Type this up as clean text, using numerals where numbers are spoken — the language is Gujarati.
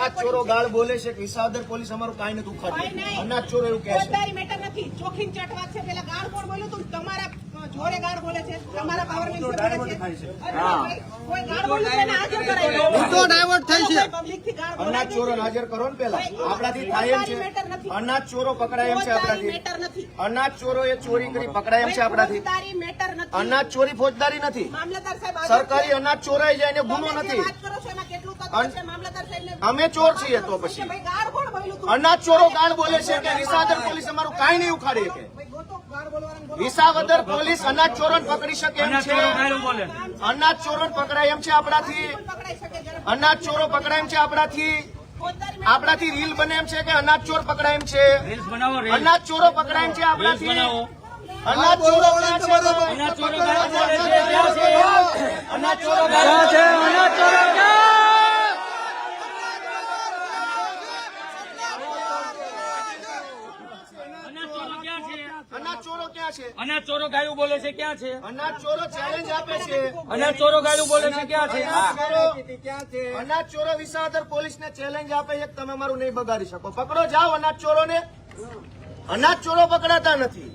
અનાજ ચોરો ગાળ બોલે છે કે વિસાવદર પોલીસ અમારું કાંઈ નથી ઉખાડતી. અનાજ ચોરો એવું કહે છે. ફોજદારી મેટર નથી, ચોખીન ચટ વાત છે. પેલા ગાળ કોણ બોલ્યું તું? તમારા જોડે ગાળ બોલે છે, તમારા પાવર મિનિસ્ટર બોલે છે. કોઈ ગાળ બોલે છે ને હાજર કરાય. મુદ્દો ડાયવર્ટ થાય છે. પબ્લિક થી ગાળ બોલે અનાજ ચોરો હાજર કરો ને પેલા. આપણાથી થાય એમ છે. અનાજ ચોરો પકડાય એમ છે આપણાથી. મેટર નથી. અનાજ ચોરો એ ચોરી કરી પકડાય એમ છે આપણાથી. ફોજદારી મેટર નથી. અનાજ ચોરી ફોજદારી નથી. મામલતદાર સાહેબ સરકારી અનાજ ચોરાઈ જાય એને ગુનો નથી. વાત કરો છો એમાં કેટલું તત્વ છે? મામલતદાર સાહેબને અમે ચોર છીએ તો પછી. ભાઈ ગાળ કોણ બોલ્યું તું? અનાજ ચોરો ગાળ બોલે છે કે વિસાવદર પોલીસ અમારું કાંઈ નહીં ઉખાડે કે ભાઈ ગોતો ગાળ બોલવાનું બોલો. વિસાવદર પોલીસ અનાજ ચોરોને પકડી શકે એમ છે. અનાજ ચોરોને પકડાય એમ છે આપણાથી. પકડાઈ શકે જરા. અનાજ ચોરો પકડાય એમ છે આપણાથી. ફોજદારી આપણાથી રીલ બને એમ છે કે અનાજ ચોર પકડાય એમ છે. અનાજ ચોરો પકડાય એમ છે આપણાથી. અનાજ ચોરો ક્યાં છે? અનાજ ચોરો ક્યાં છે? અનાજ ચોરો ક્યાં છે? અનાજ ચોરો અનાજ ચોરો ક્યાં છે? અનાજ ચોરો ગાયું બોલે છે ક્યાં છે? અનાજ ચોરો ચેલેન્જ આપે છે. અનાજ ચોરો ગાયું બોલે છે ક્યાં છે? અનાજ ચોરો વિસાવદર પોલીસને ચેલેન્જ આપે છે કે તમે અમારું નહીં બગાડી શકો. પકડો જાઓ અનાજ ચોરોને. અનાજ ચોરો પકડાતા નથી.